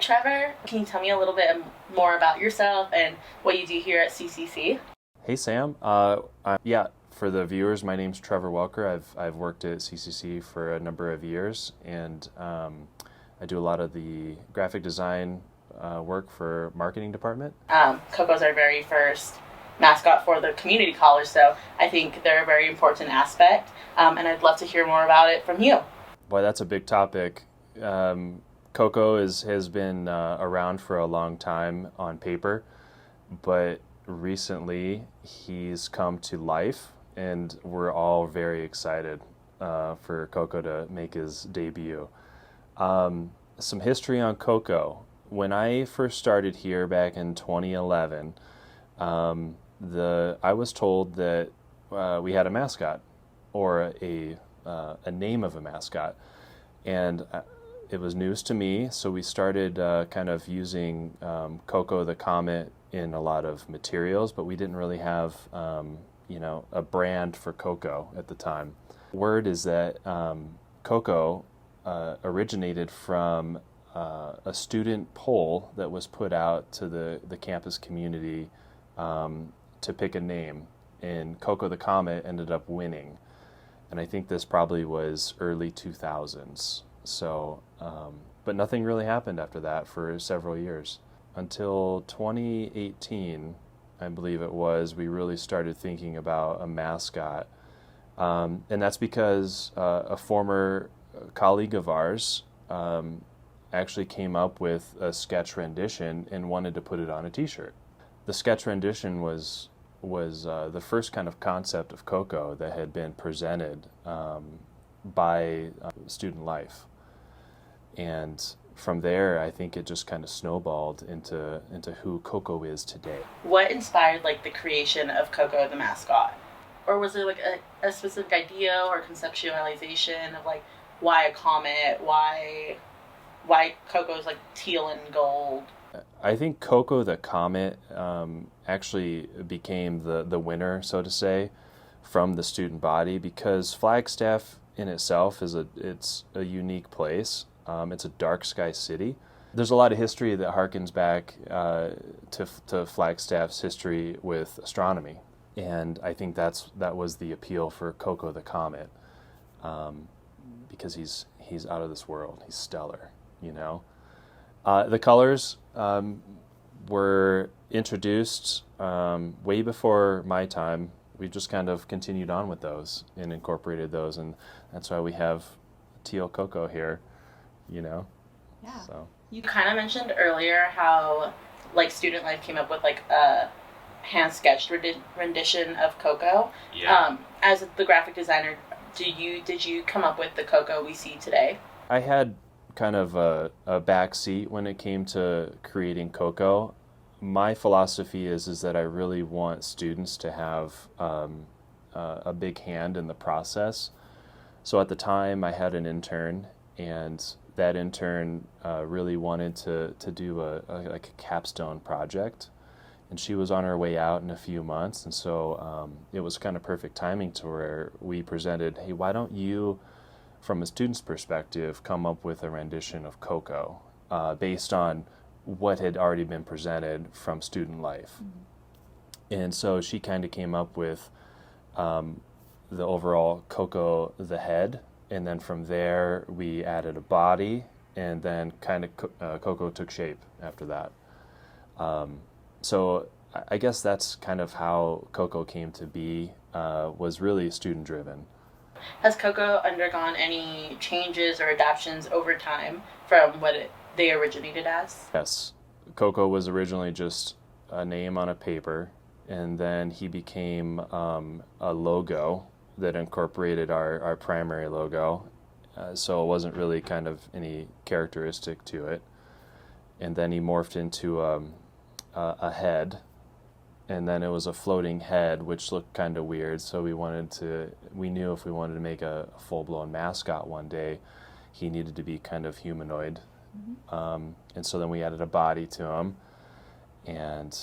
Trevor. Can you tell me a little bit more about yourself and what you do here at CCC? Hey, Sam. For the viewers, my name's Trevor Welker. I've worked at CCC for a number of years, and I do a lot of the graphic design work for marketing department. Coco's our very first mascot for the community college, so I think they're a very important aspect, and I'd love to hear more about it from you. Boy, that's a big topic. Coco has been around for a long time on paper, but recently he's come to life, and we're all very excited for Coco to make his debut. Some history on Coco. When I first started here back in 2011, I was told that we had a mascot, or a name of a mascot, and it was news to me. So we started kind of using Coco the Comet in a lot of materials, but we didn't really have a brand for Coco at the time. Word is that Coco originated from a student poll that was put out to the campus community to pick a name, and Coco the Comet ended up winning. And I think this probably was early 2000s. So, but nothing really happened after that for several years. Until 2018, I believe it was, we really started thinking about a mascot. And that's because a former colleague of ours actually came up with a sketch rendition and wanted to put it on a t-shirt. The sketch rendition was the first kind of concept of Coco that had been presented by student life. And from there, I think it just kind of snowballed into who Coco is today. What inspired the creation of Coco the mascot? Or was there a specific idea or conceptualization of why a comet, why Coco's teal and gold? I think Coco the Comet actually became the winner, so to say, from the student body, because Flagstaff in itself it's a unique place. It's a dark sky city. There's a lot of history that harkens back to Flagstaff's history with astronomy, and I think that was the appeal for Coco the Comet, because he's out of this world. He's stellar, The colors were introduced way before my time. We just kind of continued on with those and incorporated those, and that's why we have teal Coco here, Yeah. So. You kind of mentioned earlier how student life came up with a hand sketched rendition of Coco. Yeah. As the graphic designer, did you come up with the Coco we see today? I had kind of a back seat when it came to creating Coco. My philosophy is that I really want students to have a big hand in the process. So at the time, I had an intern, and that intern really wanted to do a capstone project, and she was on her way out in a few months, and so it was kind of perfect timing to where we presented, hey, why don't you, from a student's perspective, come up with a rendition of Coco based on what had already been presented from student life. Mm-hmm. And so she kind of came up with the overall Coco the head, and then from there we added a body, and then kind of Coco took shape after that. So I guess that's kind of how Coco came to be, was really student driven. Has Coco undergone any changes or adaptations over time from what they originated as? Yes. Coco was originally just a name on a paper, and then he became a logo that incorporated our primary logo, so it wasn't really kind of any characteristic to it. And then he morphed into a head, and then it was a floating head, which looked kind of weird, so we knew if we wanted to make a full-blown mascot one day, he needed to be kind of humanoid. Mm-hmm. And so then we added a body to him, and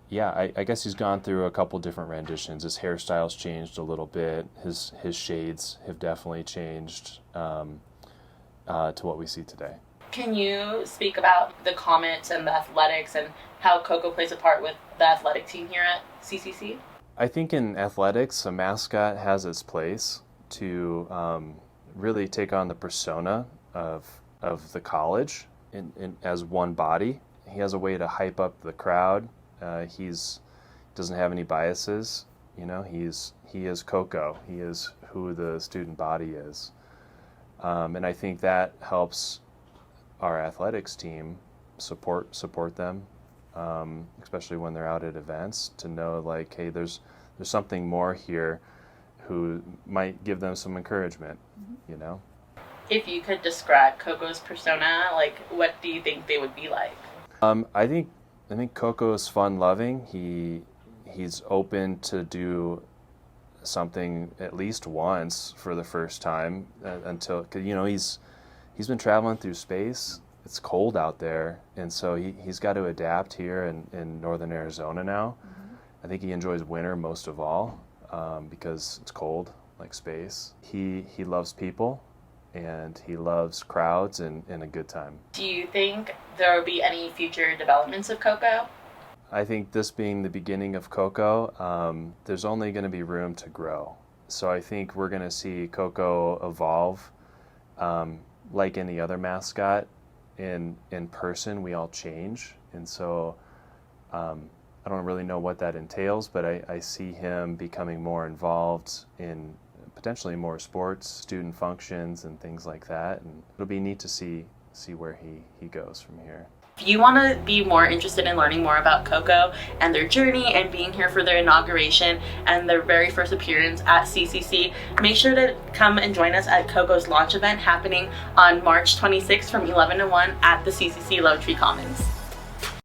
yeah, I guess he's gone through a couple different renditions. His hairstyle's changed a little bit. His shades have definitely changed to what we see today. Can you speak about the Comets and the athletics and how Coco plays a part with the athletic team here at CCC? I think in athletics, a mascot has its place to really take on the persona of the college as one body. He has a way to hype up the crowd. He's doesn't have any biases. You know, he is Coco. He is who the student body is, and I think that helps our athletics team support them, especially when they're out at events, to know like, hey, there's something more here, who might give them some encouragement, you know. If you could describe Coco's persona, like what do you think they would be like? I think Coco is fun-loving. He's open to do something at least once for the first time, until, cause, you know, he's been traveling through space. It's cold out there, and so he's got to adapt here in northern Arizona now. I think he enjoys winter most of all, because it's cold like space. He loves people, and he loves crowds and a good time. Do you think there will be any future developments of Coco? I think this being the beginning of Coco, there's only going to be room to grow. So I think we're going to see Coco evolve, like any other mascot. In person, we all change, and so I don't really know what that entails, but I see him becoming more involved in potentially more sports, student functions, and things like that. And it'll be neat to see where he goes from here. If you want to be more interested in learning more about Coco and their journey and being here for their inauguration and their very first appearance at CCC, make sure to come and join us at Coco's launch event happening on March 26th from 11 to 1 at the CCC Lone Tree Commons.